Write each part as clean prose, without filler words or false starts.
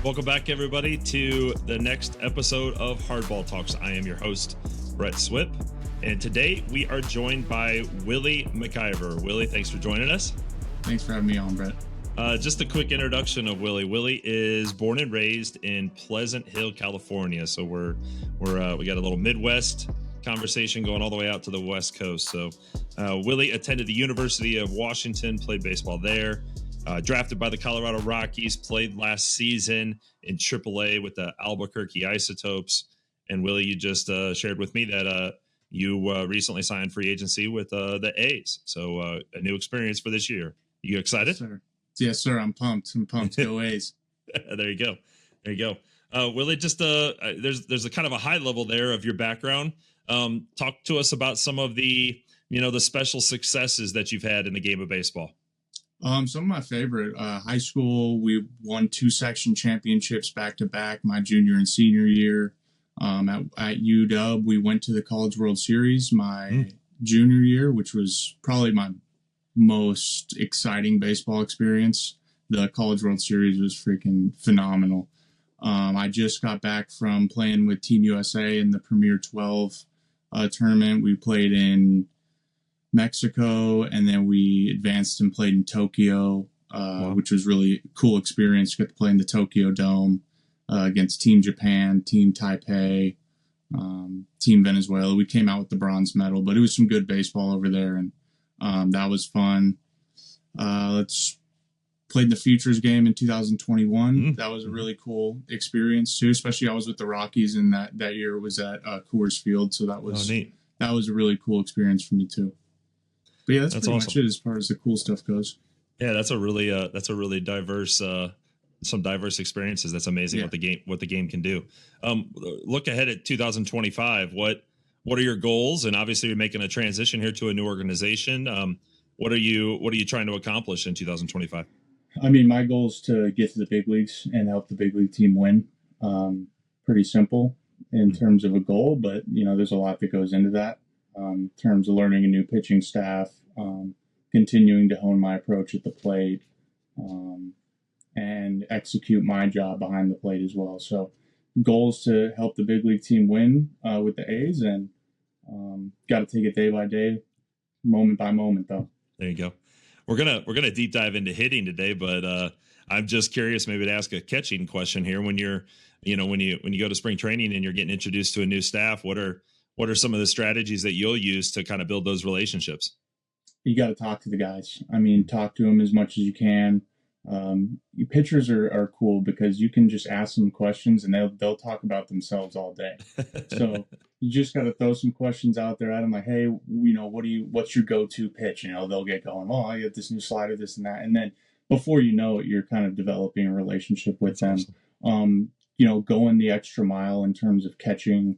Welcome back, everybody, to the next episode of Hardball Talks. I am your host, Brett Swip, and today we are joined by Willie MacIver. Willie, thanks for joining us. Thanks for having me on, Brett. Just a quick introduction of Willie. Willie is born and raised in Pleasant Hill, California. So we got a little Midwest conversation going all the way out to the West Coast. So Willie attended the University of Washington, played baseball there. Drafted by the Colorado Rockies, played last season in AAA with the Albuquerque Isotopes. And Willie, you just shared with me that you recently signed free agency with the A's. So a new experience for this year. You excited? Yes, sir. I'm pumped. Go A's. There you go. Willie, just there's a kind of a high level there of your background. Talk to us about some of the special successes that you've had in the game of baseball. Some of my favorite, high school, we won 2 section championships back to back my junior and senior year. At UW, we went to the College World Series my junior year, which was probably my most exciting baseball experience. The College World Series was freaking phenomenal. I just got back from playing with Team USA in the Premier 12 tournament. We played in Mexico, and then we advanced and played in Tokyo, which was really a cool experience. Got to play in the Tokyo Dome against Team Japan, Team Taipei, Team Venezuela. We came out with the bronze medal, but it was some good baseball over there, and that was fun. Played in the Futures game in 2021. That was a really cool experience too, especially I was with the Rockies, and that year was at Coors Field, so that was neat. That was a really cool experience for me too. But yeah, that's pretty awesome. much it as far as the cool stuff goes. Yeah, that's a really diverse, some diverse experiences. That's amazing what the game can do. Look ahead at 2025. What are your goals? And obviously, you're making a transition here to a new organization. What are you trying to accomplish in 2025? I mean, my goal is to get to the big leagues and help the big league team win. Pretty simple in terms of a goal, but there's a lot that goes into that. In terms of learning a new pitching staff, continuing to hone my approach at the plate, and execute my job behind the plate as well. So goals to help the big league team win with the A's, and got to take it day by day, moment by moment though. There you go. We're gonna deep dive into hitting today, but I'm just curious maybe to ask a catching question here. When you're when you go to spring training and you're getting introduced to a new staff, what are some of the strategies that you'll use to kind of build those relationships? You got to talk to the guys. I mean, talk to them as much as you can. Pitchers are cool because you can just ask them questions and they'll talk about themselves all day. So you just got to throw some questions out there at them, like, hey, what's your go-to pitch? They'll get going. Oh, I get this new slider, this and that, and then before you know it, you're kind of developing a relationship with them. Awesome. Going the extra mile in terms of catching,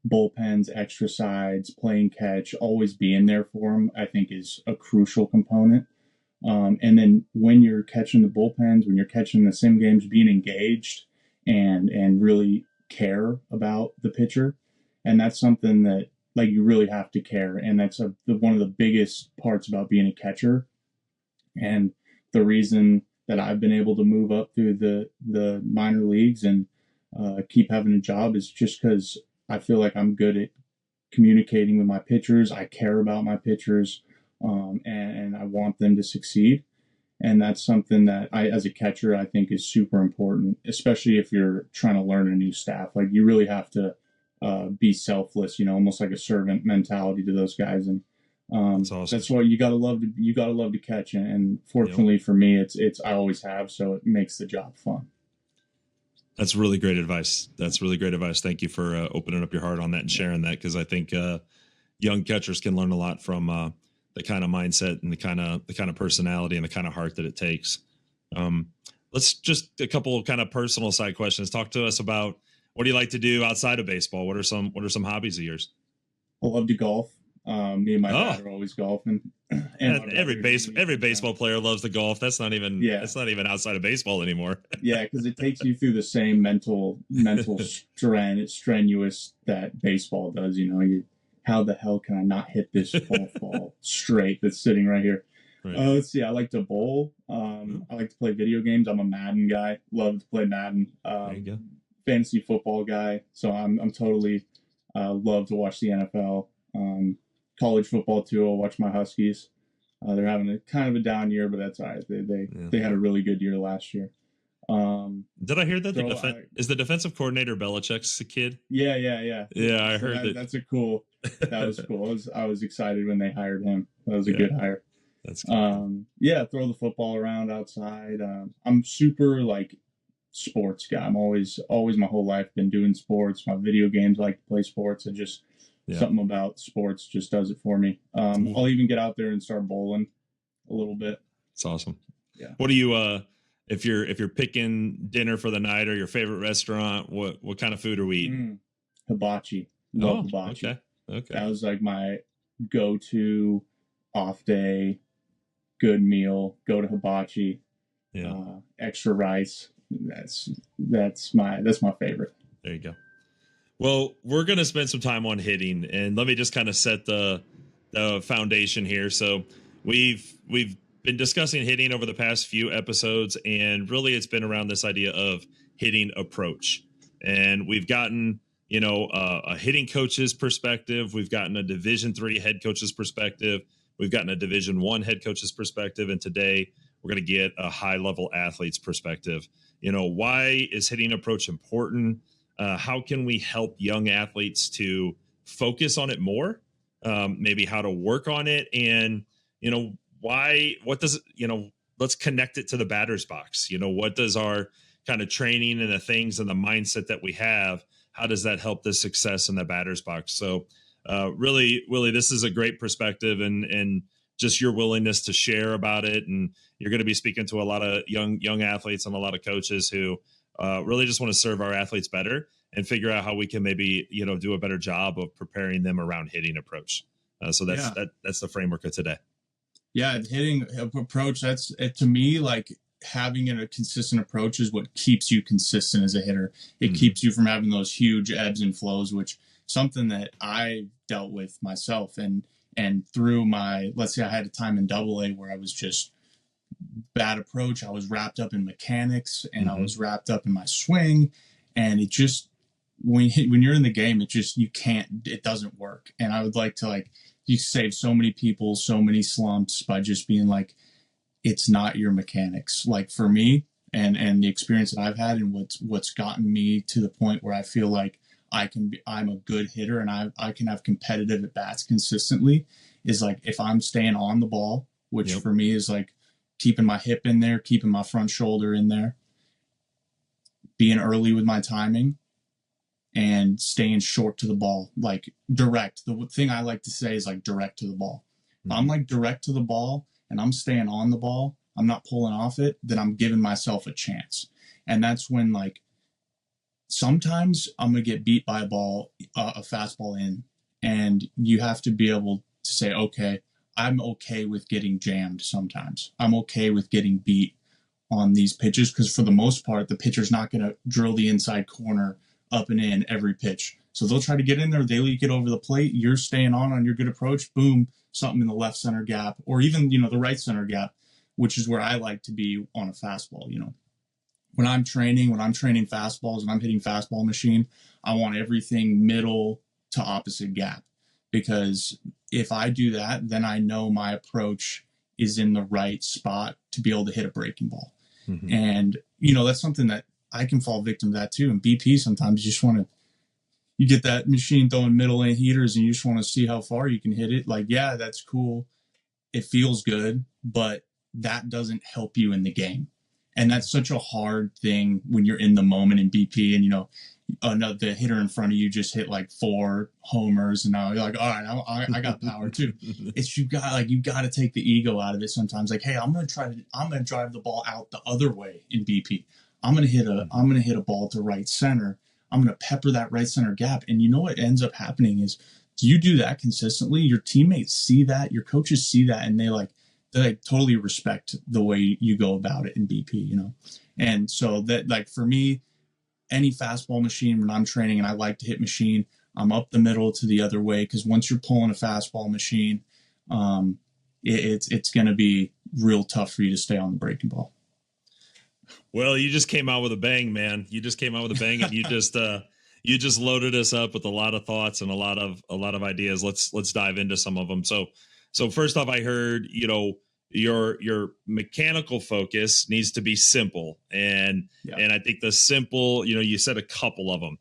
bullpens, extra sides, playing catch, always being there for them, I think is a crucial component. And then when you're catching the bullpens, when you're catching the sim games, being engaged and really care about the pitcher. And that's something that you really have to care. And that's one of the biggest parts about being a catcher. And the reason that I've been able to move up through the minor leagues and keep having a job is just because I feel like I'm good at communicating with my pitchers. I care about my pitchers, and I want them to succeed. And that's something that as a catcher, I think is super important, especially if you're trying to learn a new staff. You really have to be selfless, almost like a servant mentality to those guys. And that's awesome. That's why you gotta love to catch. And fortunately for me, it's I always have, so it makes the job fun. That's really great advice. Thank you for opening up your heart on that and sharing that, because I think young catchers can learn a lot from the kind of mindset and the kind of personality and the kind of heart that it takes. Let's just a couple of kind of personal side questions. Talk to us about what do you like to do outside of baseball? What are some hobbies of yours? I love to golf. Me and my dad are always golfing. And every baseball player loves to golf. That's not even outside of baseball anymore. Yeah, because it takes you through the same mental strenuous that baseball does. How the hell can I not hit this ball straight that's sitting right here? Right. Let's see. I like to bowl. I like to play video games. I'm a Madden guy. Love to play Madden. There you go. Fantasy football guy. So I'm totally love to watch the NFL. College football too. I'll watch my Huskies. They're having a kind of a down year, but that's all right. They had a really good year last year. Did I hear that is the defensive coordinator Belichick's kid? Yeah. Yeah, I heard that. That's a cool. That was cool. I was excited when they hired him. That was a good hire. That's cool. Yeah, throw the football around outside. I'm super like sports guy. I'm always my whole life been doing sports. My video games, I like to play sports, and just something about sports just does it for me. I'll even get out there and start bowling a little bit. It's awesome. Yeah. What do you if you're picking dinner for the night or your favorite restaurant, what kind of food are we eating? Hibachi. Love hibachi. Okay. That was like my go-to off day, good meal. Go to hibachi. Yeah. Extra rice. That's my favorite. There you go. Well, we're going to spend some time on hitting, and let me just kind of set the foundation here. So we've been discussing hitting over the past few episodes, and really it's been around this idea of hitting approach. And we've gotten, a hitting coach's perspective. We've gotten a Division III head coach's perspective. We've gotten a Division I head coach's perspective. And today we're going to get a high level athlete's perspective. Why is hitting approach important? How can we help young athletes to focus on it more? Maybe how to work on it, and let's connect it to the batter's box. What does our kind of training and the things and the mindset that we have, how does that help the success in the batter's box? So really, Willie, this is a great perspective, and just your willingness to share about it. And you're going to be speaking to a lot of young athletes and a lot of coaches who really just want to serve our athletes better and figure out how we can maybe, do a better job of preparing them around hitting approach. So that's the framework of today. Yeah. Hitting approach. That's to me, like having a consistent approach is what keeps you consistent as a hitter. It keeps you from having those huge ebbs and flows, which something that I dealt with myself and through let's say I had a time in AA where I was just bad approach. I was wrapped up in mechanics and I was wrapped up in my swing, and it just, when you're in the game, it doesn't work. And I would like to you save so many people, so many slumps by just being like, it's not your mechanics. Like for me and the experience that I've had and what's gotten me to the point where I feel like I'm a good hitter and I can have competitive at bats consistently is like, if I'm staying on the ball, which for me is like keeping my hip in there, keeping my front shoulder in there, being early with my timing, and staying short to the ball, like direct. The thing I like to say is like direct to the ball. If I'm like direct to the ball and I'm staying on the ball, I'm not pulling off it, then I'm giving myself a chance. And that's when sometimes I'm going to get beat by a fastball in, and you have to be able to say, okay, I'm okay with getting jammed sometimes. I'm okay with getting beat on these pitches, because for the most part, the pitcher's not going to drill the inside corner up and in every pitch. So they'll try to get in there, they leak it over the plate, you're staying on your good approach, boom, something in the left center gap, or even, the right center gap, which is where I like to be on a fastball. When I'm training fastballs and I'm hitting fastball machine, I want everything middle to opposite gap, because if I do that, then I know my approach is in the right spot to be able to hit a breaking ball. And, that's something that I can fall victim to that too. And BP, sometimes you get that machine throwing middle lane heaters and you just want to see how far you can hit it. Like, yeah, that's cool. It feels good, but that doesn't help you in the game. And that's such a hard thing when you're in the moment in BP and, the hitter in front of you just hit like 4 homers and now you're like, all right, I got power too. It's, you got to take the ego out of it sometimes. Like, hey, I'm going to drive the ball out the other way in BP. I'm going to hit a ball to right center. I'm going to pepper that right center gap. And what ends up happening is, you do that consistently, your teammates see that, your coaches see that, and they totally respect the way you go about it in BP, And so that, for me, any fastball machine, when I'm training and I like to hit machine, I'm up the middle to the other way. Because once you're pulling a fastball machine, it's going to be real tough for you to stay on the breaking ball. Well, you just came out with a bang, man. You just came out with a bang, and you just loaded us up with a lot of thoughts and a lot of ideas. Let's dive into some of them. So first off, I heard, your mechanical focus needs to be simple, and I think the simple, you said a couple of them.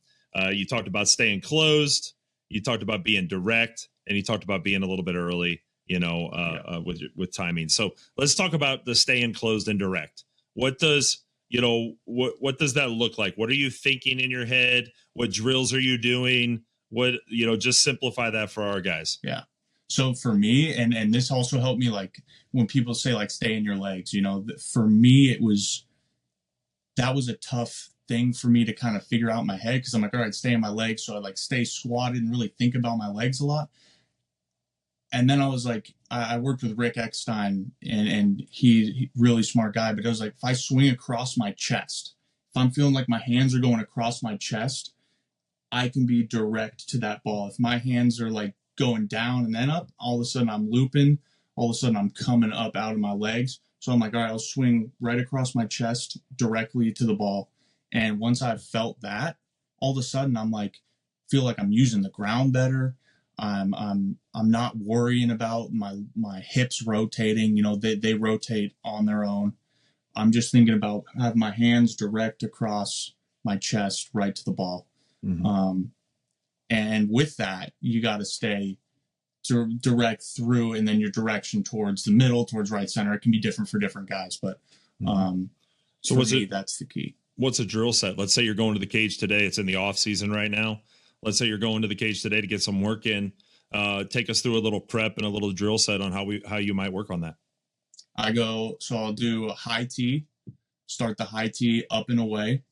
You talked about staying closed, you talked about being direct, and you talked about being a little bit early, with timing. So let's talk about the staying closed and direct. What does what does that look like? What are you thinking in your head? What drills are you doing? What, just simplify that for our guys. Yeah. So for me, and this also helped me, like when people say like stay in your legs, for me, that was a tough thing for me to kind of figure out in my head, because I'm like, all right, stay in my legs. So I like stay squatted and really think about my legs a lot. And then I was like, I worked with Rick Eckstein, and he really smart guy, but I was like, if I swing across my chest, if I'm feeling like my hands are going across my chest, I can be direct to that ball. If my hands are like going down and then up, all of a sudden I'm looping, all of a sudden I'm coming up out of my legs. So I'm like, all right, I'll swing right across my chest directly to the ball. And once I've felt that, all of a sudden I'm like, feel like I'm using the ground better. I'm not worrying about my hips rotating. They rotate on their own. I'm just thinking about having my hands direct across my chest right to the ball. Mm-hmm. And with that, you got to stay direct through, and then your direction towards the middle, towards right center. It can be different for different guys, but so that's the key. What's a drill set? Let's say you're going to the cage today. It's in the off season right now. Let's say you're going to the cage today to get some work in. Take us through a little prep and a little drill set on how you might work on that. I'll do a high tee, start the high tee up and away.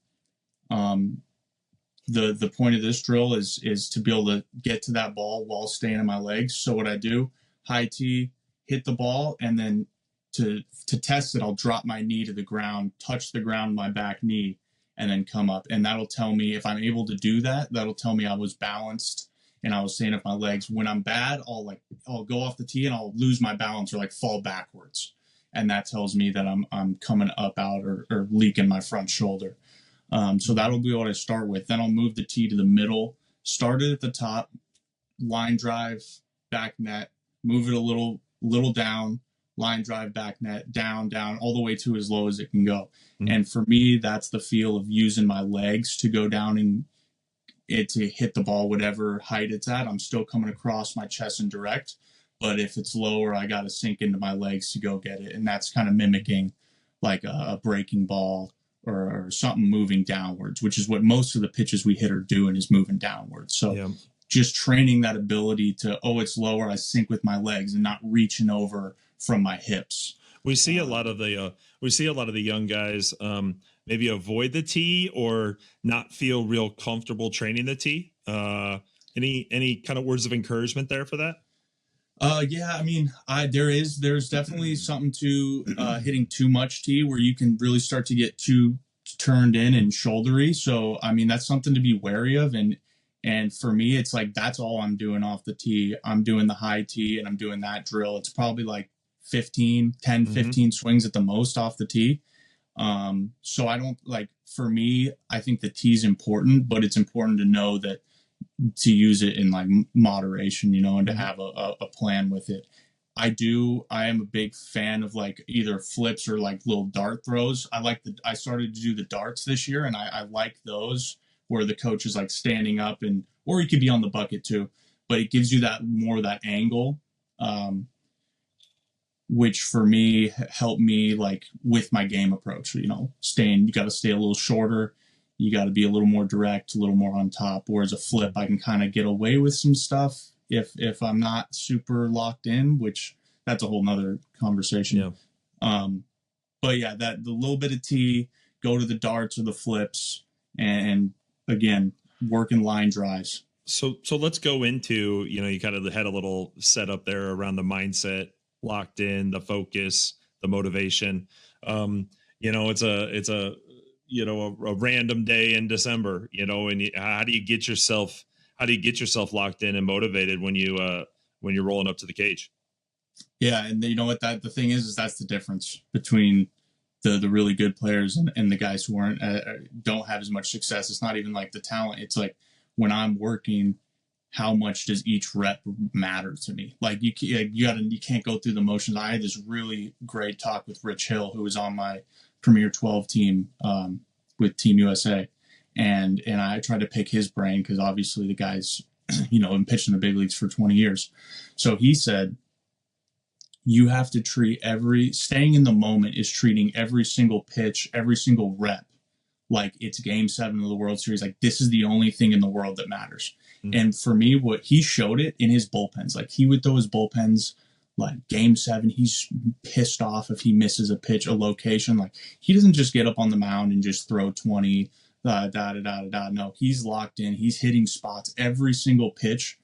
The point of this drill is to be able to get to that ball while staying in my legs. So what I do, high tee, hit the ball, and then to test it, I'll drop my knee to the ground, touch the ground, my back knee, and then come up. And that'll tell me, if I'm able to do that, that'll tell me I was balanced and I was staying up my legs. When I'm bad, I'll go off the tee and I'll lose my balance or like fall backwards. And that tells me that I'm coming up out or leaking my front shoulder. So that'll be what I start with. Then I'll move the tee to the middle, start it at the top, line drive, back net, move it a little down, line drive, back net, down, all the way to as low as it can go. Mm-hmm. And for me, that's the feel of using my legs to go down and to hit the ball, whatever height it's at. I'm still coming across my chest and direct, but if it's lower, I got to sink into my legs to go get it. And that's kind of mimicking like a breaking ball or something moving downwards, which is what most of the pitches we hit are doing, is moving downwards. So just training that ability to, it's lower, I sink with my legs and not reaching over from my hips. We see a lot of the young guys maybe avoid the tee or not feel real comfortable training the tee. Any kind of words of encouragement there for that? Yeah, I mean, there's definitely something to hitting too much tee, where you can really start to get too turned in and shouldery. So, I mean, that's something to be wary of. And for me, it's like, that's all I'm doing off the tee. I'm doing the high tee and I'm doing that drill. It's probably like 15 swings at the most off the tee. So I don't for me, I think the tee's important, but it's important to know that to use it in like moderation, and to have a plan with it. I am a big fan of like either flips or like little dart throws. I started to do the darts this year, and I like those where the coach is like standing up, or he could be on the bucket too, but it gives you that angle, which for me helped me like with my game approach. You got to stay a little shorter. You got to be a little more direct, a little more on top. Whereas a flip, I can kind of get away with some stuff if I'm not super locked in, which that's a whole nother conversation. Yeah. But yeah, the little bit of tee, go to the darts or the flips, and again, working line drives. So let's go into, you kind of had a little setup there around the mindset, locked in, the focus, the motivation. It's a random day in December, and how do you get yourself locked in and motivated when you're rolling up to the cage? Yeah, and you know what the thing is that's the difference between the really good players and the guys who aren't don't have as much success. It's not even like the talent. It's like when I'm working, how much does each rep matter to me? Like you can't go through the motions. I had this really great talk with Rich Hill, who was on my Premier 12 team with Team USA, and I tried to pick his brain because obviously the guy's been pitching the big leagues for 20 years. So he said you have to treat staying in the moment is treating every single pitch, every single rep like it's game 7 of the World Series. Like this is the only thing in the world that matters. Mm-hmm. And for me, what he showed it in his bullpens, like he would throw his bullpens like game 7, he's pissed off if he misses a pitch, a location. Like he doesn't just get up on the mound and just throw 20, No, he's locked in. He's hitting spots every single pitch.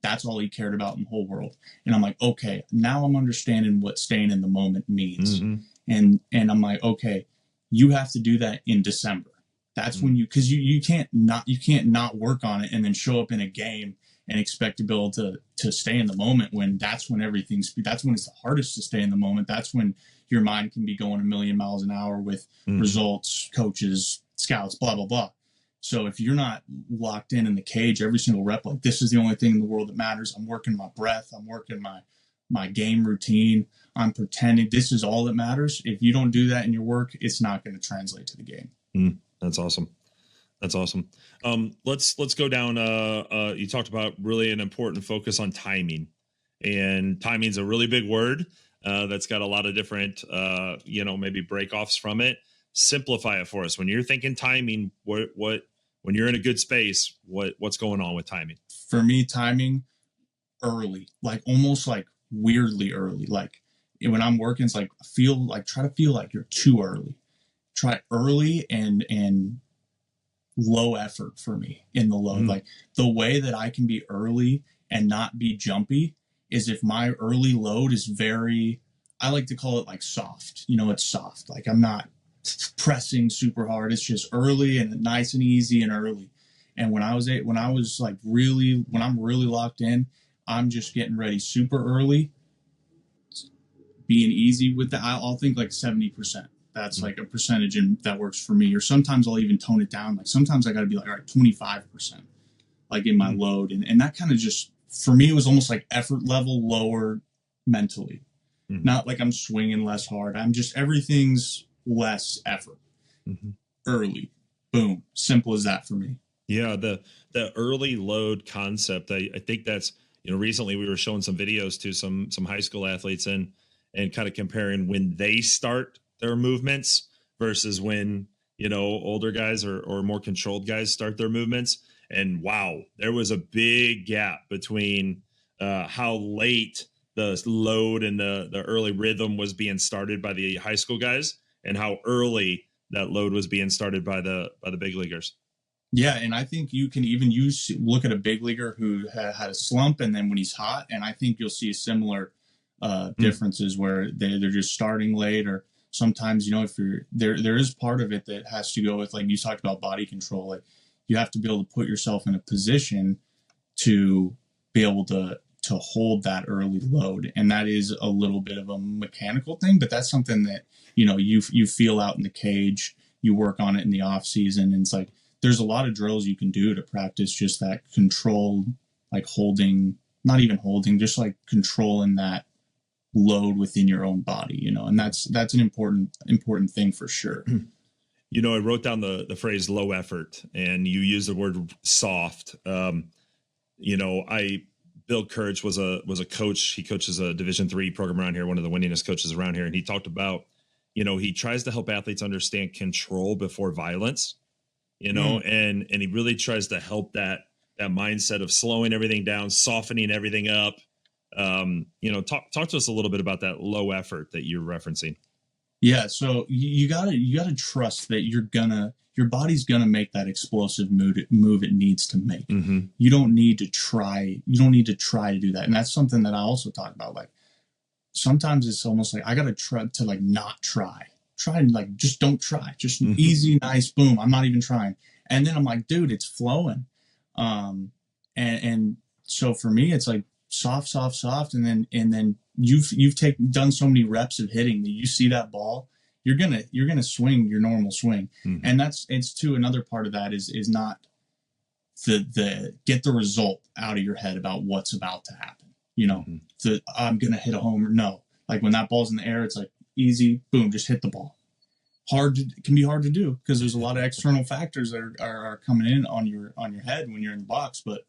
That's all he cared about in the whole world. And I'm like, okay, now I'm understanding what staying in the moment means. Mm-hmm. And I'm like, okay, you have to do that in December. That's when because you can't not work on it and then show up in a game and expect to be able to stay in the moment when that's when it's the hardest to stay in the moment. That's when your mind can be going a million miles an hour with results, coaches, scouts, blah, blah, blah. So if you're not locked in the cage every single rep, like this is the only thing in the world that matters. I'm working my breath. I'm working my game routine. I'm pretending this is all that matters. If you don't do that in your work, it's not going to translate to the game. That's awesome. That's awesome. Let's go down. You talked about really an important focus on timing, and timing is a really big word that's got a lot of different, maybe break-offs from it. Simplify it for us. When you're thinking timing, what when you're in a good space, what's going on with timing? For me, timing early, like almost like weirdly early. Like when I'm working, it's like try to feel like you're too early. Try early and low effort for me in the load. Like the way that I can be early and not be jumpy is if my early load is I like to call it like soft. It's soft. Like I'm not pressing super hard. It's just early and nice and easy and early. And when I'm really locked in, I'm just getting ready super early, being easy with that. I'll think like 70%. That's like a percentage that works for me. Or sometimes I'll even tone it down. Like sometimes I got to be like, all right, 25%, like in my load. And that kind of just, for me, it was almost like effort level lower mentally. Not like I'm swinging less hard. everything's less effort. Early, boom, simple as that for me. Yeah, the early load concept. I think that's recently we were showing some videos to some high school athletes and kind of comparing when they start their movements versus when older guys or more controlled guys start their movements. And wow, there was a big gap between how late the load and the early rhythm was being started by the high school guys and how early that load was being started by the big leaguers. Yeah, and I think you can even look at a big leaguer who had a slump, and then when he's hot, and I think you'll see similar differences where they're just starting late, or sometimes if you're there is part of it that has to go with, like you talked about, body control. Like you have to be able to put yourself in a position to be able to hold that early load, and that is a little bit of a mechanical thing, but that's something that you feel out in the cage. You work on it in the off season, and it's like there's a lot of drills you can do to practice just that control, like not even holding, just like controlling that load within your own body, and that's an important thing for sure. I wrote down the phrase low effort, and you use the word soft. Bill Courage was a coach. He coaches a Division III program around here, one of the winningest coaches around here. And he talked about, he tries to help athletes understand control before violence, and he really tries to help that mindset of slowing everything down, softening everything up. Talk to us a little bit about that low effort that you're referencing. Yeah. So you gotta trust that your body's gonna make that explosive move it needs to make. You don't need to try to do that. And that's something that I also talk about. Like sometimes it's almost like I gotta try to like not try and like just don't try, just easy, nice, boom, I'm not even trying. And then I'm like, dude, it's flowing. And so for me it's like soft, and then you've done so many reps of hitting that you see that ball, you're gonna swing your normal swing. Mm-hmm. And it's to another part of that is not the get the result out of your head about what's about to happen. Mm-hmm. I'm gonna hit a homer. No, like when that ball's in the air, it's like easy, boom, just hit the ball. It can be hard to do because there's a lot of external factors that are coming in on your head when you're in the box. But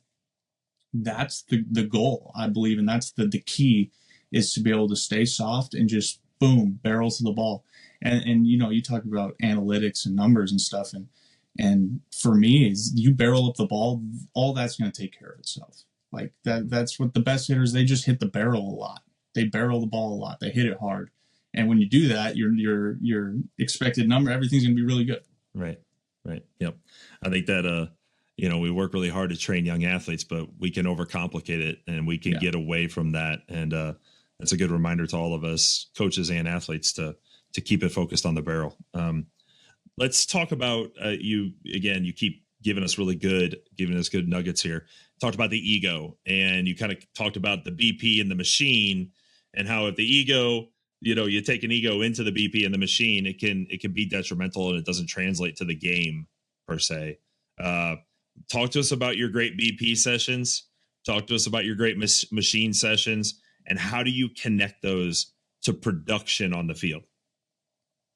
that's the goal, I believe, and that's the key, is to be able to stay soft and just boom, barrel to the ball. And you talk about analytics and numbers and stuff, and for me, is you barrel up the ball, all that's going to take care of itself. Like that's what the best hitters, they just hit the barrel a lot. They barrel the ball a lot. They hit it hard. And when you do that, your expected number, everything's going to be really good. Right. Yep. I think that, we work really hard to train young athletes, but we can overcomplicate it and we can get away from that. And that's a good reminder to all of us, coaches and athletes, to keep it focused on the barrel. Let's talk about you again. You keep giving us good nuggets here. Talked about the ego, and you kind of talked about the BP and the machine, and how if the ego, you take an ego into the BP and the machine, it can be detrimental and it doesn't translate to the game per se. Talk to us about your great BP sessions. Talk to us about your great machine sessions, and how do you connect those to production on the field?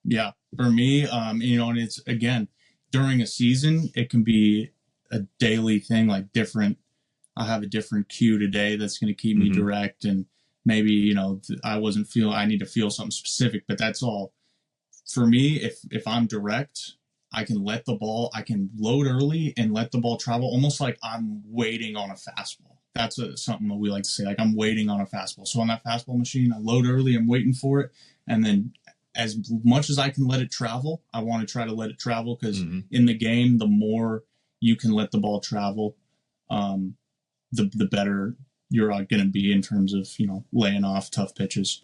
Yeah, for me, and it's, again, during a season, it can be a daily thing, like I have a different cue today that's going to keep me direct, and maybe, I need to feel something specific, but that's all. For me, if I'm direct, I can load early and let the ball travel, almost like I'm waiting on a fastball. That's something that we like to say, like I'm waiting on a fastball. So on that fastball machine, I load early, I'm waiting for it. And then as much as I can let it travel, I want to try to let it travel, because in the game, the more you can let the ball travel, the better you're going to be in terms of, laying off tough pitches.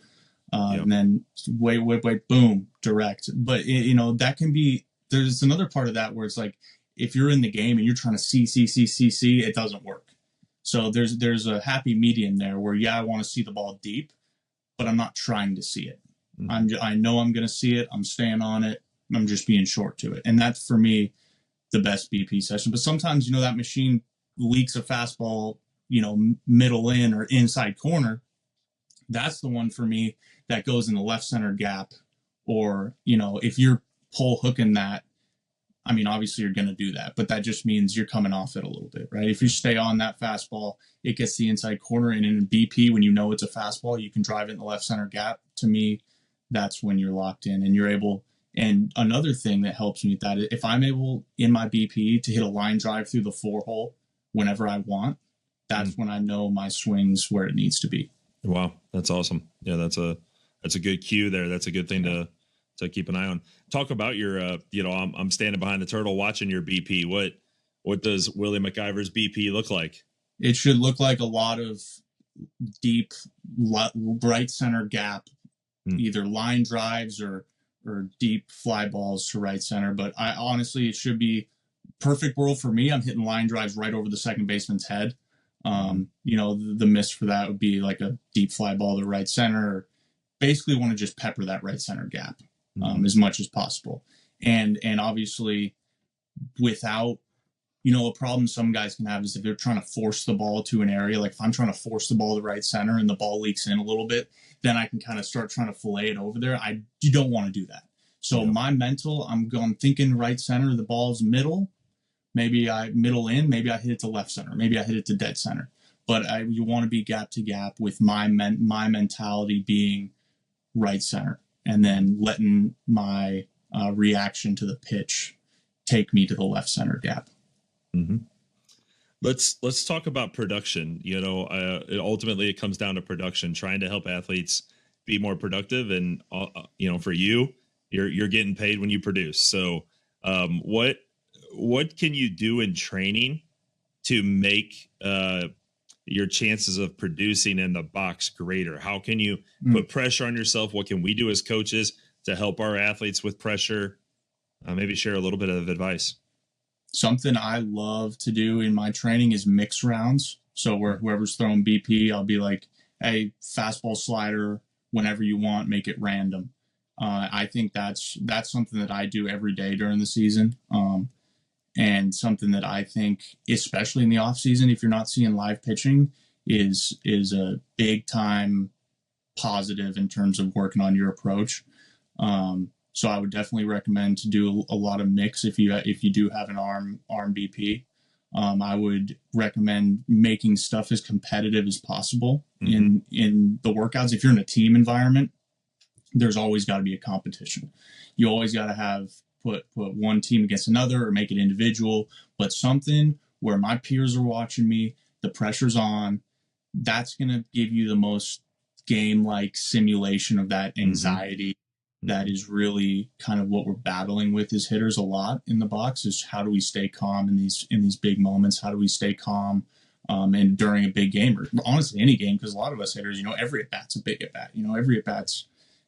And then wait, boom, direct. But, that can be, there's another part of that where it's like, if you're in the game and you're trying to see, it doesn't work. So there's a happy medium there where, I want to see the ball deep, but I'm not trying to see it. I know I'm going to see it. I'm staying on it. I'm just being short to it. And that's, for me, the best BP session. But sometimes, that machine leaks a fastball, middle in or inside corner. That's the one for me that goes in the left center gap. Or, if you're pull hooking that, obviously you're going to do that, but that just means you're coming off it a little bit, right? If you stay on that fastball, it gets the inside corner, and in BP, when it's a fastball, you can drive it in the left center gap. To me, that's when you're locked in and you're able. And another thing that helps me with that, if I'm able in my BP to hit a line drive through the 4-hole whenever I want, that's when I know my swing's where it needs to be. Wow. That's awesome. Yeah. That's a good cue there. That's a good thing to keep an eye on. Talk about your, I'm standing behind the turtle watching your BP. What does Willie MacIver's BP look like? It should look like a lot of deep right center gap, either line drives or deep fly balls to right center. But it should be perfect world for me. I'm hitting line drives right over the second baseman's head. The miss for that would be like a deep fly ball to right center. Basically want to just pepper that right center gap as much as possible. And obviously, without, a problem some guys can have is if they're trying to force the ball to an area. Like if I'm trying to force the ball to right center and the ball leaks in a little bit, then I can kind of start trying to fillet it over there. You don't want to do that. So my mental, I'm thinking right center, the ball's middle. Maybe I middle in, maybe I hit it to left center, maybe I hit it to dead center. But you want to be gap to gap with my mentality being right center, and then letting my reaction to the pitch take me to the left center gap. Let's talk about production. Ultimately it comes down to production, trying to help athletes be more productive. And, for you're getting paid when you produce. So what can you do in training to make your chances of producing in the box greater? How can you put pressure on yourself? What can we do as coaches to help our athletes with pressure? Maybe share a little bit of advice. Something I love to do in my training is mix rounds. So where whoever's throwing BP, I'll be like, hey, fastball, slider, whenever you want, make it random. I think that's something that I do every day during the season. And something that I think, especially in the off season, if you're not seeing live pitching, is a big time positive in terms of working on your approach. So I would definitely recommend to do a lot of mix if you do have an arm BP. I would recommend making stuff as competitive as possible in the workouts. If you're in a team environment, there's always got to be a competition. You always got to have put one team against another or make it individual, but something where my peers are watching me, the pressure's on. That's going to give you the most game-like simulation of that anxiety. That is really kind of what we're battling with as hitters a lot in the box, is how do we stay calm in these big moments? How do we stay calm and during a big game, or honestly any game? Because a lot of us hitters, every at bat's a big at bat.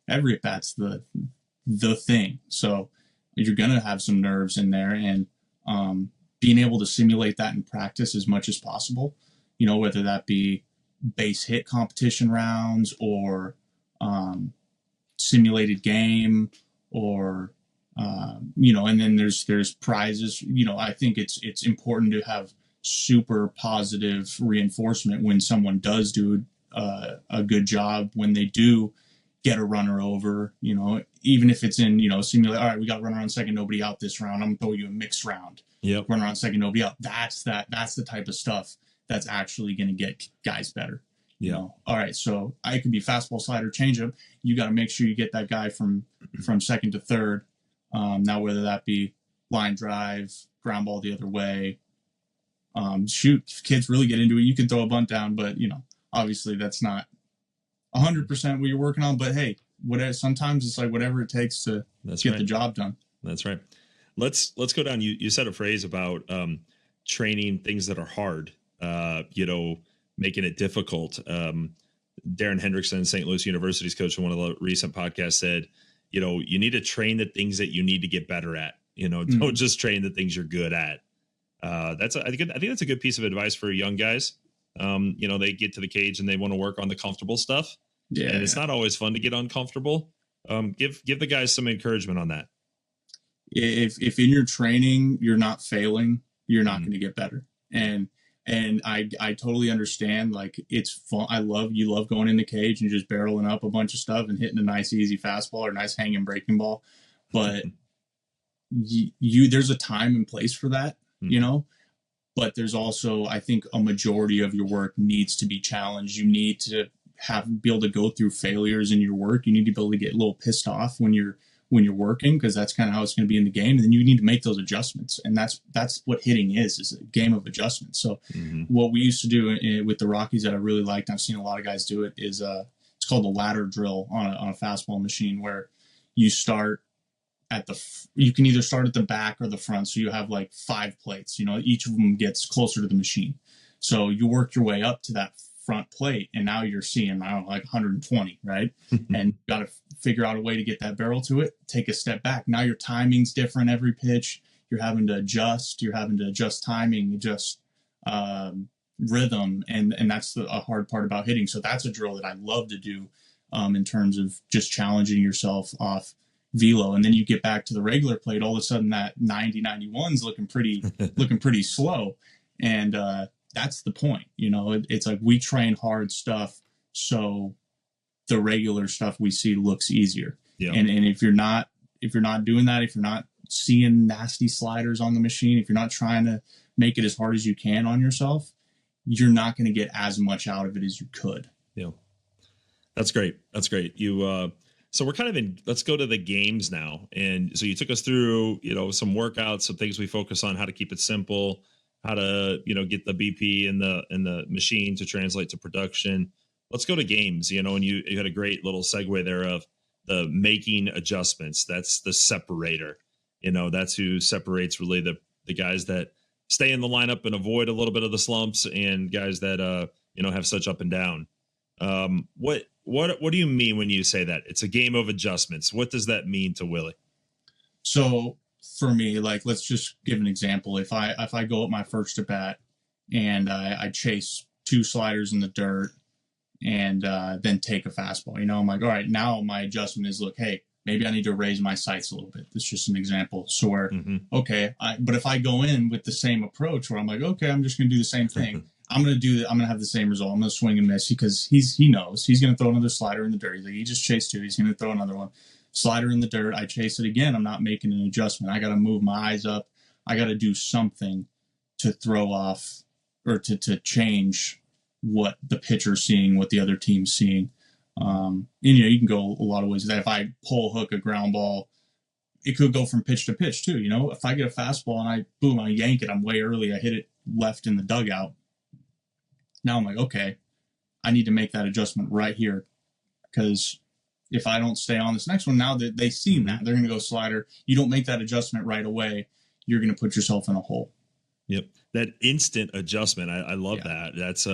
Every at bat's the thing. So you're gonna have some nerves in there, and being able to simulate that in practice as much as possible. Whether that be base hit competition rounds or simulated game, or and then there's prizes. I think it's important to have super positive reinforcement when someone does do a good job, when they do get a runner over, even if it's in simulate. All right, we got a runner on second, nobody out this round, I'm gonna throw you a mixed round. Yep. Runner on second, nobody out. That's the type of stuff that's actually going to get guys better. All right, so I could be fastball, slider, changeup. You got to make sure you get that guy from second to third. Now, whether that be line drive, ground ball the other way, shoot, if kids really get into it, you can throw a bunt down, but obviously that's not 100% what you're working on. But hey, whatever. Sometimes it's like whatever it takes to get the job done. That's right. Let's go down. You said a phrase about training things that are hard. Making it difficult. Darren Hendrickson, St. Louis University's coach in one of the recent podcasts, said, you need to train the things that you need to get better at. Don't just train the things you're good at. I think that's a good piece of advice for young guys. They get to the cage and they want to work on the comfortable stuff. Yeah. And it's not always fun to get uncomfortable. Give the guys some encouragement on that. If in your training you're not failing, you're not going to get better. And I totally understand. Like, it's fun. You love going in the cage and just barreling up a bunch of stuff and hitting a nice easy fastball or a nice hanging breaking ball. But there's a time and place for that, but there's also, I think, a majority of your work needs to be challenged. You need to be able to go through failures in your work. You need to be able to get a little pissed off when you're working, because that's kind of how it's going to be in the game. And then you need to make those adjustments. And that's what hitting is a game of adjustments. So what we used to do with the Rockies that I really liked, and I've seen a lot of guys do it, is it's called the ladder drill on a fastball machine, where you start you can either start at the back or the front. So you have like 5 plates, each of them gets closer to the machine. So you work your way up to that front plate, and now you're seeing, like 120, right? And you got to figure out a way to get that barrel to it, take a step back. Now your timing's different every pitch. You're having to adjust timing, adjust rhythm. And that's a hard part about hitting. So that's a drill that I love to do in terms of just challenging yourself off velo. And then you get back to the regular plate, all of a sudden that 90-91's looking pretty slow. And that's the point. It's like we train hard stuff so the regular stuff we see looks easier. Yeah. And if you're not doing that, if you're not seeing nasty sliders on the machine, if you're not trying to make it as hard as you can on yourself, you're not going to get as much out of it as you could. Yeah. That's great. So we're kind of let's go to the games now. And so you took us through, some workouts, some things we focus on, how to keep it simple, how to, get the BP in the machine to translate to production. Let's go to games, and you had a great little segue there of the making adjustments. That's the separator, that's who separates really the guys that stay in the lineup and avoid a little bit of the slumps, and guys that, have such up and down. What do you mean when you say that it's a game of adjustments? What does that mean to Willie? So for me, like, let's just give an example. If I go at my first at bat and I chase 2 sliders in the dirt, and then take a fastball. I'm like, all right, now my adjustment is, look, hey, maybe I need to raise my sights a little bit. That's just an example. So where, okay, but if I go in with the same approach where I'm like, okay, I'm just going to do the same thing. I'm going to have the same result. I'm going to swing and miss because he knows he's going to throw another slider in the dirt. He's like, he just chased 2. He's going to throw another one. Slider in the dirt. I chase it again. I'm not making an adjustment. I got to move my eyes up. I got to do something to throw off or to change what the pitcher's seeing, what the other team's seeing. And you can go a lot of ways with that. If I pull hook a ground ball, it could go from pitch to pitch too. If I get a fastball and I yank it, I'm way early. I hit it left in the dugout. Now I'm like, okay, I need to make that adjustment right here because if I don't stay on this next one, now that they see that, they're going to go slider. You don't make that adjustment right away, you're going to put yourself in a hole. Yep, that instant adjustment. I love that. That's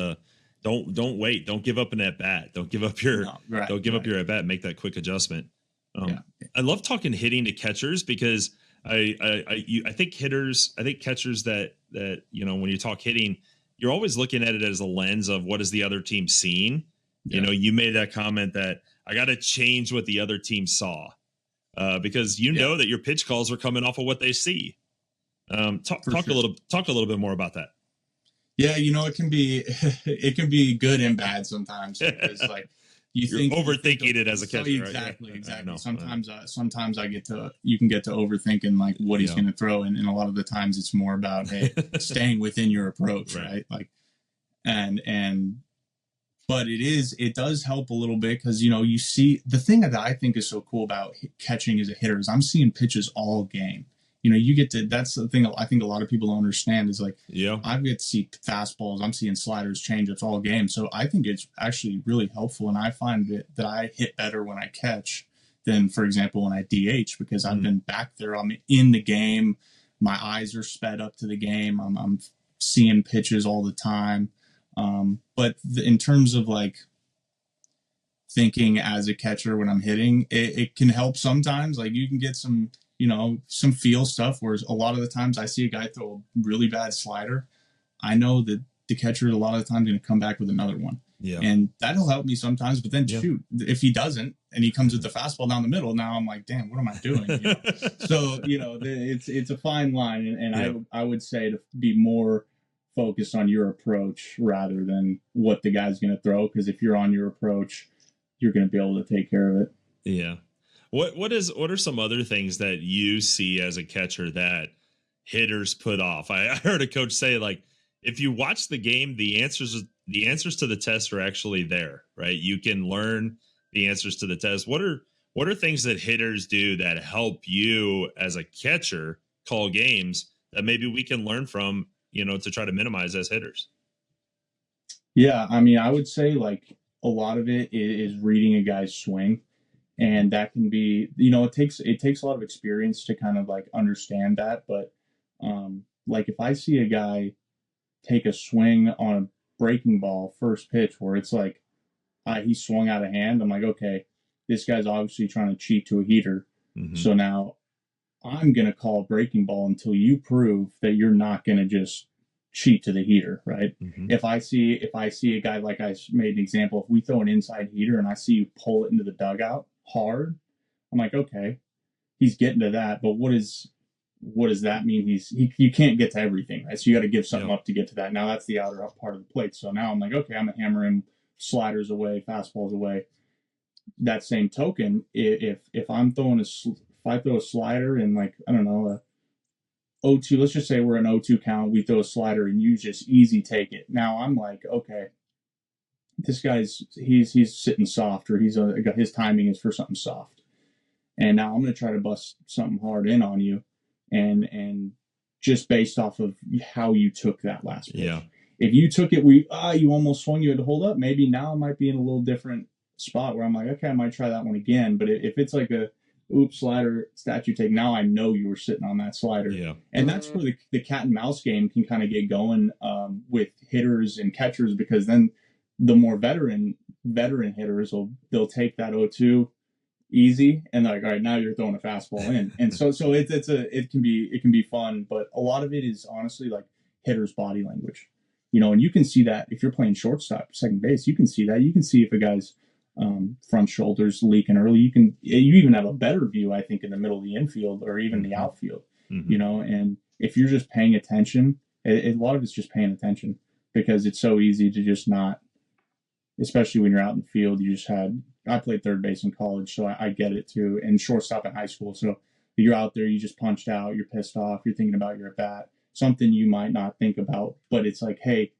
don't wait. Don't give up an at bat. Don't give up your up your at bat. Make that quick adjustment. I love talking hitting to catchers because I think catchers that when you talk hitting, you're always looking at it as a lens of what is the other team seeing. You made that comment that I got to change what the other team saw because know that your pitch calls are coming off of what they see. Talk a little bit more about that. Yeah, it can be good and bad sometimes. It's like you're overthinking it as a catcher. Exactly, right? Exactly. Sometimes you can get to overthinking like what he's going to throw, and a lot of the times it's more about staying within your approach, right? Like, but it does help a little bit because you see the thing that I think is so cool about catching as a hitter is I'm seeing pitches all game. That's the thing I think a lot of people don't understand is like, I get to see fastballs. I'm seeing sliders, changeups all game. So I think it's actually really helpful. And I find that I hit better when I catch than, for example, when I DH, because I've been back there. I'm in the game. My eyes are sped up to the game. I'm seeing pitches all the time. But in terms of like thinking as a catcher when I'm hitting, it can help sometimes. Like you can get some feel stuff, whereas a lot of the times I see a guy throw a really bad slider. I know that the catcher a lot of the time going to come back with another one. Yeah. And that'll help me sometimes, but then shoot, if he doesn't and he comes with the fastball down the middle, now I'm like, damn, what am I doing? So, it's a fine line. And I would say to be more focused on your approach rather than what the guy's going to throw. Because if you're on your approach, you're going to be able to take care of it. Yeah. What are some other things that you see as a catcher that hitters put off? I heard a coach say, like, if you watch the game, the answers to the test are actually there, right? You can learn the answers to the test. What are things that hitters do that help you as a catcher call games that maybe we can learn from, to try to minimize as hitters? Yeah, I mean, I would say like a lot of it is reading a guy's swing. And that can be, it takes a lot of experience to kind of like understand that. But like if I see a guy take a swing on a breaking ball first pitch where it's like he swung out of hand, I'm like, okay, this guy's obviously trying to cheat to a heater. So now I'm going to call breaking ball until you prove that you're not going to just cheat to the heater, right? If I see a guy, like I made an example, if we throw an inside heater and I see you pull it into the dugout hard, I'm like, okay, he's getting to that, but what does that mean? You can't get to everything, right? So you got to give something up to get to that. Now that's the outer up part of the plate. So now I'm like, okay, I'm gonna hammer him sliders away, fastballs away. That same token, if I'm throwing if I throw a slider in, like, I don't know, a 0-2, let's just say we're an 0-2 count, we throw a slider and you just easy take it. Now I'm like, okay, this guy's he's sitting soft, or his timing is for something soft, and now I'm going to try to bust something hard in on you, and just based off of how you took that last pitch. Yeah. If you took it, you almost swung, you had to hold up. Maybe now I might be in a little different spot where I'm like, okay, I might try that one again. But if it's like a slider statue take, now I know you were sitting on that slider. Yeah. And that's where the cat and mouse game can kind of get going with hitters and catchers, because then the more veteran hitters they'll take that 0-2 easy and like, all right, now you're throwing a fastball in. And so it can be fun, but a lot of it is honestly like hitters' body language. And you can see that if you're playing shortstop, second base, you can see that. You can see if a guy's front shoulders leaking early. You even have a better view, I think, in the middle of the infield or even the outfield. And if you're just paying attention, a lot of it's just paying attention, because it's so easy to just not, especially when you're out in the field. I played third base in college, so I get it too, and shortstop in high school. So you're out there, you just punched out, you're pissed off, you're thinking about your at bat, something you might not think about, but it's like, hey,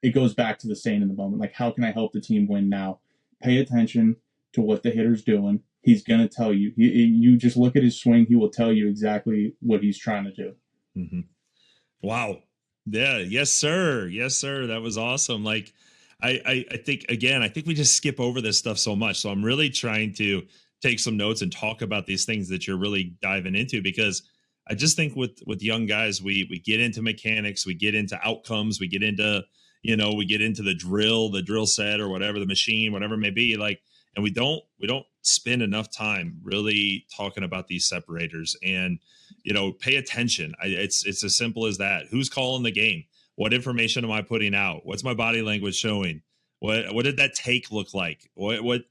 it goes back to the saying in the moment, like, how can I help the team win now? Pay attention to what the hitter's doing. He's going to tell you. You just look at his swing, he will tell you exactly what he's trying to do. Mm-hmm. Wow. Yeah. Yes, sir. Yes, sir. That was awesome. Like, I think, again, I think we just skip over this stuff so much. So I'm really trying to take some notes and talk about these things that you're really diving into, because I just think with young guys, we get into mechanics, we get into outcomes, we get into, we get into the drill set or whatever, the machine, whatever it may be, like, and we don't spend enough time really talking about these separators and, pay attention. It's as simple as that. Who's calling the game? What information am I putting out? What's my body language showing? What did that take look like? What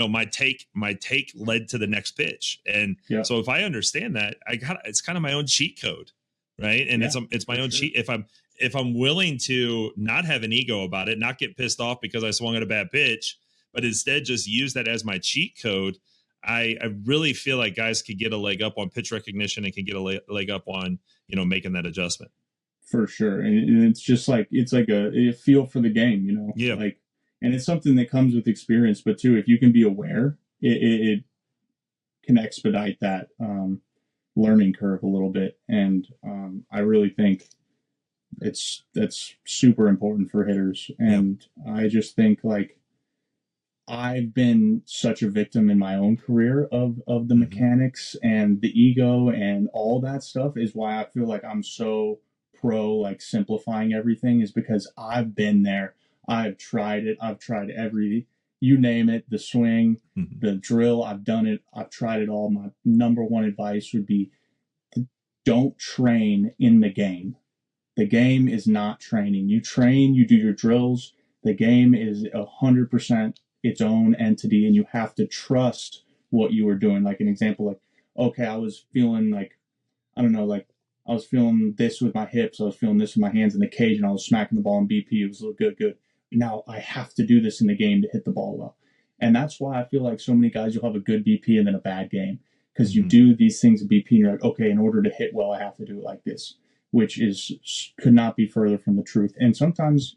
my take led to the next pitch. And so if I understand that, it's kind of my own cheat code, right? And it's my own cheat. If I'm willing to not have an ego about it, not get pissed off because I swung at a bad pitch, but instead just use that as my cheat code, I really feel like guys could get a leg up on pitch recognition and can get a leg up on, making that adjustment. For sure. And it's just like, it's like a feel for the game, Yeah. Like, and it's something that comes with experience, but too, if you can be aware, it can expedite that learning curve a little bit. And I really think that's super important for hitters. And I just think, like, I've been such a victim in my own career of the mechanics and the ego and all that stuff, is why I feel like I'm so pro, like, simplifying everything, is because I've been there. I've tried it. I've tried you name it, the swing, the drill. I've done it. I've tried it all. My number one advice would be, don't train in the game. The game is not training. You train, you do your drills. The game is 100% its own entity, and you have to trust what you were doing. Like, an example, like, okay, I was feeling like, I don't know, like, I was feeling this with my hips, I was feeling this with my hands in the cage, and I was smacking the ball in BP. It was good. Now I have to do this in the game to hit the ball well. And that's why I feel like so many guys, you'll have a good BP and then a bad game, because you do these things in BP and you're like, okay, in order to hit well, I have to do it like this, which could not be further from the truth. And sometimes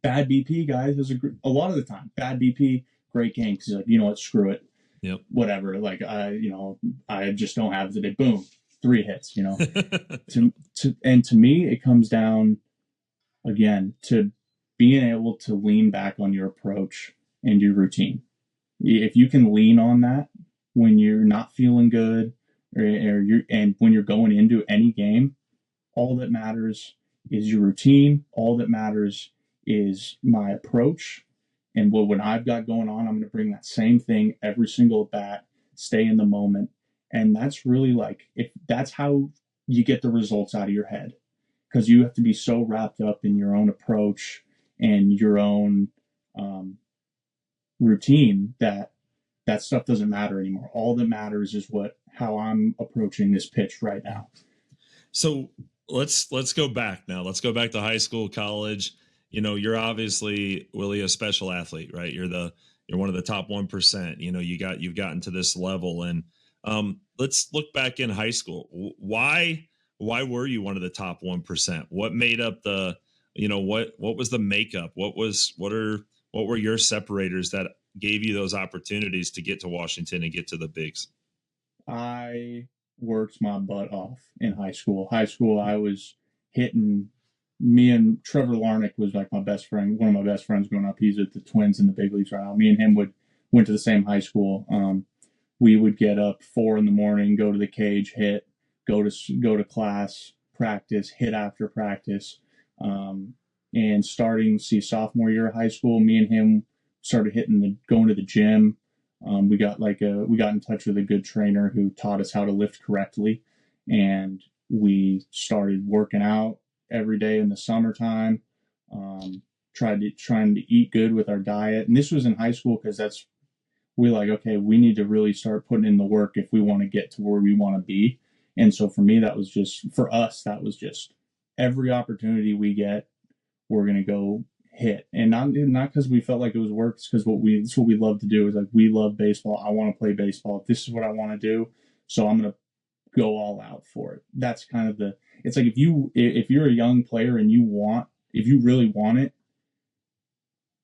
bad BP, guys, a lot of the time, bad BP, great game, because like, what, screw it. Yep. Whatever. Like, I just don't have today. Boom, 3 hits. To me, it comes down again to being able to lean back on your approach and your routine. If you can lean on that when you're not feeling good, and when you're going into any game, all that matters is your routine. All that matters is my approach. And what I've got going on, I'm going to bring that same thing every single bat, stay in the moment. And that's really, like, if that's how you get the results out of your head, because you have to be so wrapped up in your own approach and your own routine that stuff doesn't matter anymore. All that matters is how I'm approaching this pitch right now. So let's go back now. Let's go back to high school, college. You're obviously, Willie, a special athlete, right? You're one of the top 1%. You've gotten to this level, and let's look back in high school. Why were you one of the top 1%? What made up the, what was the makeup? What were your separators that gave you those opportunities to get to Washington and get to the bigs? I worked my butt off in high school. I was hitting. Me and Trevor Larnick was like my best friend, one of my best friends growing up. He's at the Twins in the big leagues right now. Me and him went to the same high school. We would get up 4 a.m, go to the cage, hit, go to class, practice, hit after practice. And starting sophomore year of high school, me and him started going to the gym. We got in touch with a good trainer who taught us how to lift correctly, and we started working out every day in the summertime. trying to eat good with our diet. And this was in high school because we're like, okay, we need to really start putting in the work if we want to get to where we want to be. And so for me, for us, that was just every opportunity we get, we're going to go hit. And not because we felt like it was work, it's because it's what we love to do. Is like, we love baseball. I want to play baseball. This is what I want to do. So I'm going to go all out for it. That's kind of it's like, if you're a young player and if you really want it,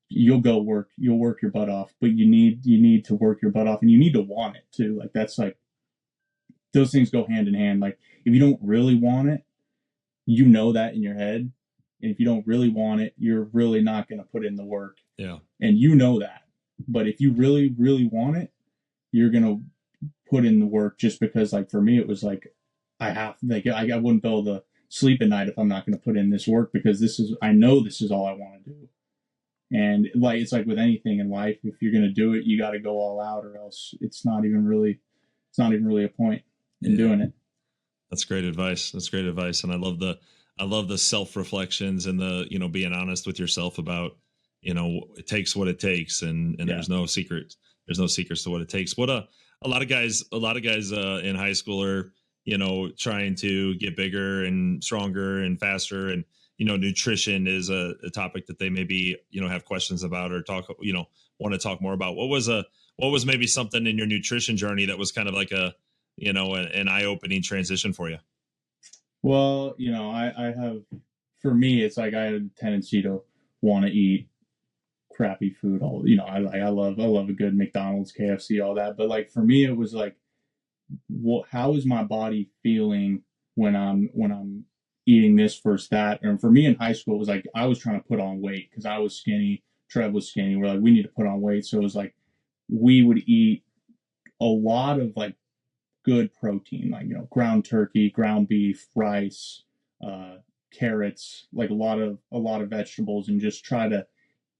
you'll work your butt off, but you need to work your butt off, and you need to want it too. Like, that's like, those things go hand in hand. Like, if you don't really want it, you know that in your head. And if you don't really want it, you're really not going to put in the work. Yeah. And you know that. But if you really, really want it, you're going to put in the work, just because, like, for me, it was like, I wouldn't be able to sleep at night if I'm not going to put in this work, because I know this is all I want to do. And like, it's like with anything in life, if you're going to do it, you got to go all out, or else it's not even really a point in doing it. That's great advice. And I love the self-reflections and the, being honest with yourself about, it takes what it takes, and there's no secrets to what it takes. What a lot of guys in high school are, trying to get bigger and stronger and faster, and nutrition is a topic that they maybe, have questions about, or want to talk more about. What was maybe something in your nutrition journey that was kind of like an eye-opening transition for you? Well, I have, for me, it's like I have a tendency to want to eat crappy food. I love a good McDonald's, KFC, all that. But like, for me, it was like, how is my body feeling when I'm eating this versus that? And for me in high school, it was like, I was trying to put on weight because I was skinny. Trev was skinny. We're like, we need to put on weight. So it was like, we would eat a lot of like good protein, like, ground turkey, ground beef, rice, carrots, like a lot of vegetables, and just try to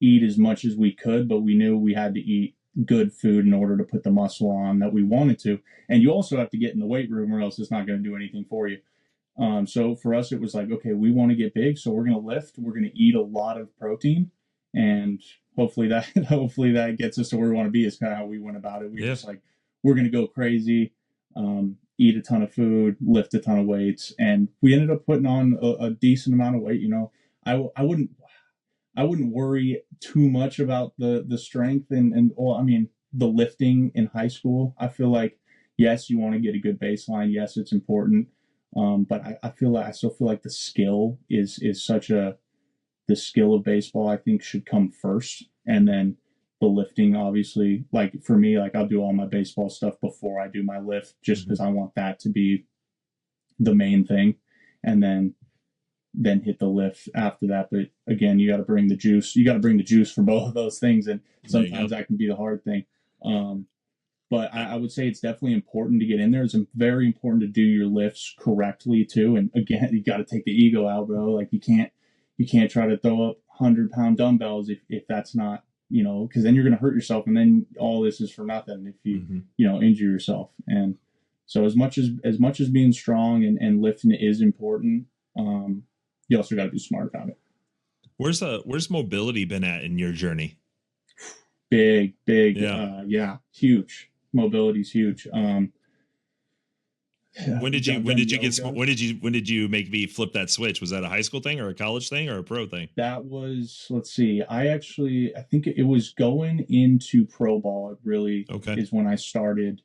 eat as much as we could. But we knew we had to eat good food in order to put the muscle on that we wanted to. And you also have to get in the weight room, or else it's not going to do anything for you. So for us, it was like, okay, we want to get big, so we're going to lift. We're going to eat a lot of protein, and hopefully that gets us to where we want to be. Is kind of how we went about it. We just like, we're going to go crazy, eat a ton of food, lift a ton of weights, and we ended up putting on a decent amount of weight. I wouldn't worry too much about the strength and I mean, the lifting in high school. I feel like, yes, you want to get a good baseline. Yes, it's important. But I still feel like the skill the skill of baseball, I think, should come first. And then the lifting, obviously, like for me, like, I'll do all my baseball stuff before I do my lift, just because I want that to be the main thing. And then hit the lift after that. But again, you got to bring the juice. You got to bring the juice for both of those things. And sometimes that can be the hard thing. But I would say it's definitely important to get in there. It's very important to do your lifts correctly too. And again, you got to take the ego out, bro. Like, you can't try to throw up 100-pound dumbbells if that's not, because then you're going to hurt yourself. And then all this is for nothing if you, injure yourself. And so as much as being strong and lifting is important, you also got to be smart about it. Where's mobility been at in your journey? Big, huge. Mobility's huge. When did you make me flip that switch? Was that a high school thing, or a college thing, or a pro thing? That was, let's see, I think it was going into pro ball. It really is when I started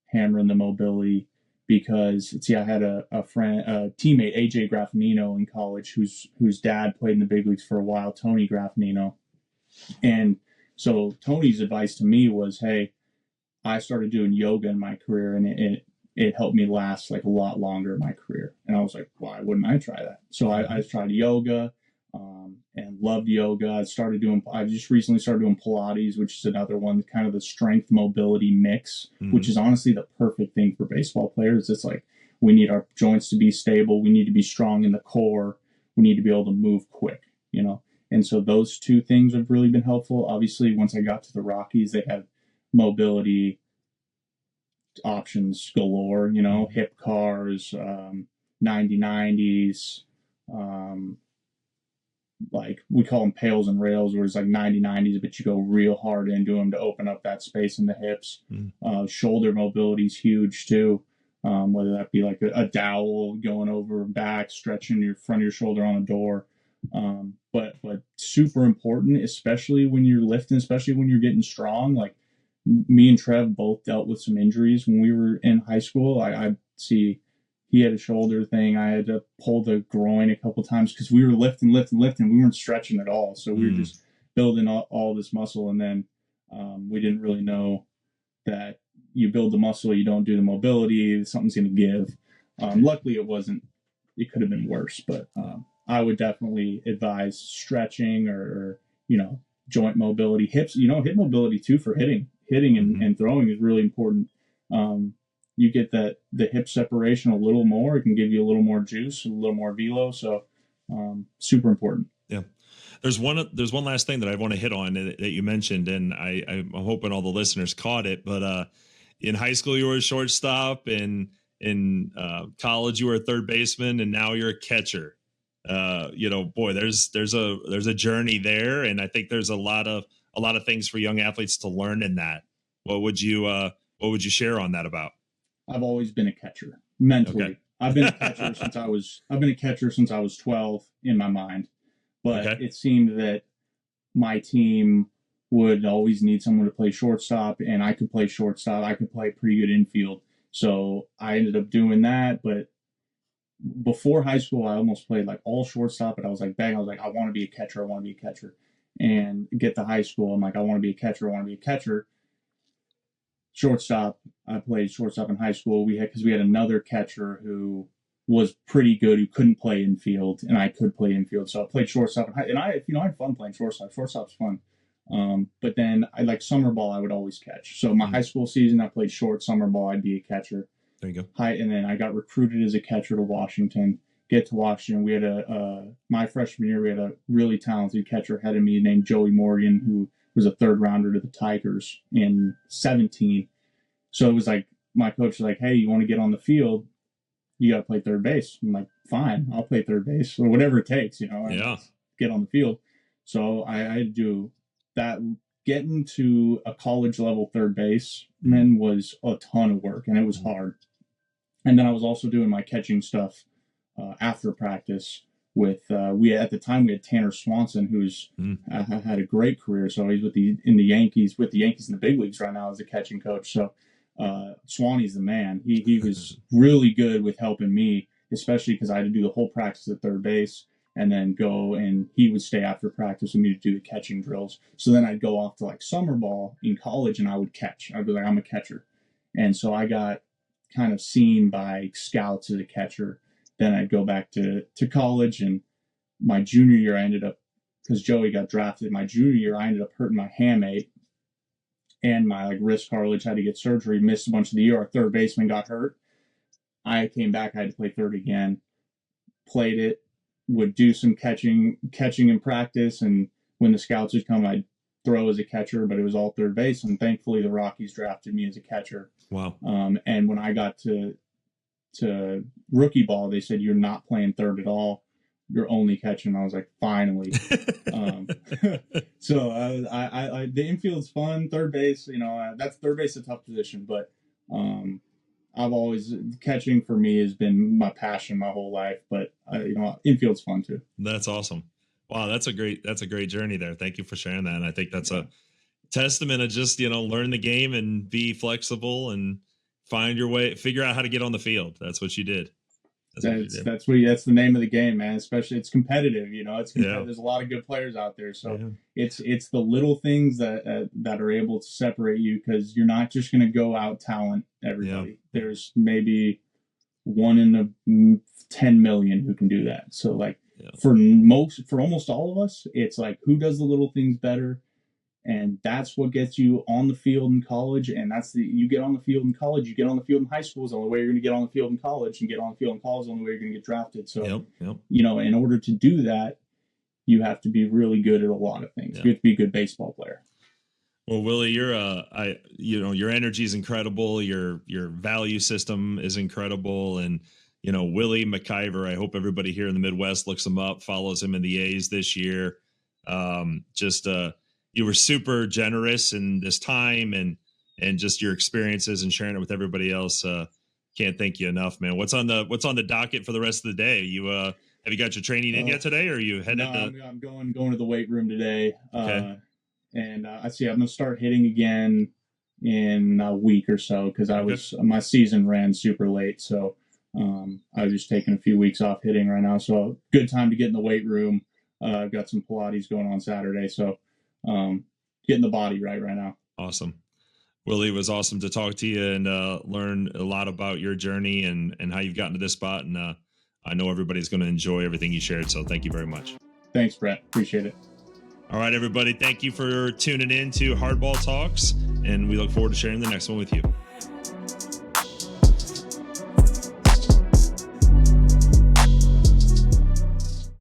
hammering the mobility, because I had a teammate, AJ Graffinino, in college, whose dad played in the big leagues for a while, Tony Graffinino. And so Tony's advice to me was, hey, I started doing yoga in my career, and it helped me last like a lot longer in my career. And I was like, why wouldn't I try that? So I tried yoga, and loved yoga. I just recently started doing Pilates, which is another one, kind of the strength mobility mix, which is honestly the perfect thing for baseball players. It's like, we need our joints to be stable. We need to be strong in the core. We need to be able to move quick, And so those two things have really been helpful. Obviously, once I got to the Rockies, they have mobility options galore, hip cars, 90-90s, like we call them pails and rails, where it's like 90-90s, but you go real hard into them to open up that space in the hips. Shoulder mobility is huge too. Whether that be like a dowel going over back, stretching your front of your shoulder on a door. But super important, especially when you're lifting, especially when you're getting strong. Like me and Trev both dealt with some injuries when we were in high school. I see he had a shoulder thing. I had to pull the groin a couple times because we were lifting. We weren't stretching at all. So we were just building all this muscle. And then we didn't really know that you build the muscle, you don't do the mobility, something's going to give. Luckily, it could have been worse, but I would definitely advise stretching or joint mobility, hips, hip mobility too for hitting and throwing is really important. You get the hip separation a little more, it can give you a little more juice, a little more velo. So super important. Yeah. There's one last thing that I want to hit on that you mentioned, and I'm hoping all the listeners caught it. But in high school, you were a shortstop, and in college, you were a third baseman, and now you're a catcher. Boy, there's a journey there, and I think there's a lot of things for young athletes to learn in that. What would you share on that about? I've always been a catcher mentally. Okay. I've been a catcher since I was 12 in my mind. But It seemed that my team would always need someone to play shortstop, and I could play shortstop. I could play pretty good infield. So I ended up doing that. But before high school, I almost played like all shortstop, but I was like, I want to be a catcher. I want to be a catcher. And get to high school, I'm like, I want to be a catcher. I want to be a catcher. Shortstop, I played shortstop in high school. Because we had another catcher who was pretty good, who couldn't play infield, and I could play infield. So I played shortstop, and I had fun playing shortstop. Shortstop's fun. But then I like summer ball, I would always catch. So my high school season, I played short. Summer ball, I'd be a catcher. There you go. And then I got recruited as a catcher to Washington. Get to Washington, we had my freshman year, we had a really talented catcher ahead of me named Joey Morgan, who was a third rounder to the Tigers in 17. So it was like, my coach was like, hey, you want to get on the field? You got to play third base. I'm like, fine, I'll play third base or whatever it takes, get on the field. So I had to do that. Getting to a college level third baseman was a ton of work, and it was hard. And then I was also doing my catching stuff after practice with at the time we had Tanner Swanson, who's had a great career. So he's with the Yankees in the big leagues right now as a catching coach. So Swanee's the man. He was really good with helping me, especially because I had to do the whole practice at third base and then go, and he would stay after practice with me to do the catching drills. So then I'd go off to like summer ball in college and I would catch. I'd be like, I'm a catcher. And so I got kind of seen by scouts as a catcher. Then I'd go back to college, and my junior year I ended up, because Joey got drafted, my junior year I ended up hurting my hamate and my wrist cartilage, had to get surgery, missed a bunch of the year. Our third baseman got hurt. I came back, I had to play third again, played it, would do some catching in practice, and when the scouts would come, I'd throw as a catcher, but it was all third base, and thankfully the Rockies drafted me as a catcher. Wow. And when I got to rookie ball, they said, you're not playing third at all, you're only catching. I was like, finally. So I the infield's fun. Third base, that's third base, a tough position, but I've always, catching for me has been my passion my whole life, but infield's fun too. That's awesome. Wow. That's a great journey there. Thank you for sharing that. And I think that's a testament of just, learn the game and be flexible and find your way, figure out how to get on the field. That's what you did. That's the name of the game, man. Especially it's competitive, There's a lot of good players out there. So it's the little things that are able to separate you, because you're not just going to go out talent everybody. Yeah. There's maybe 1 in 10 million who can do that. So for almost all of us, it's like, who does the little things better? And that's what gets you on the field in college. And you get on the field in college, you get on the field in high school is the only way you're going to get on the field in college, and get on the field in college is the only way you're going to get drafted. So, in order to do that, you have to be really good at a lot of things. You have to be a good baseball player. Well, Willie, your energy is incredible. Your value system is incredible. And, Willie MacIver. I hope everybody here in the Midwest looks him up, follows him in the A's this year. You were super generous in this time and just your experiences and sharing it with everybody else. Can't thank you enough, man. What's on the docket for the rest of the day? Have you got your training in yet today, or are you headed? No, I'm going to the weight room today. Okay. And I see I'm going to start hitting again in a week or so, because my season ran super late. So I was just taking a few weeks off hitting right now. So good time to get in the weight room. I've got some Pilates going on Saturday. So getting the body right now. Awesome. Willie, it was awesome to talk to you and learn a lot about your journey and how you've gotten to this spot. And I know everybody's going to enjoy everything you shared. So thank you very much. Thanks, Brett. Appreciate it. All right, everybody. Thank you for tuning in to Hardball Talks, and we look forward to sharing the next one with you.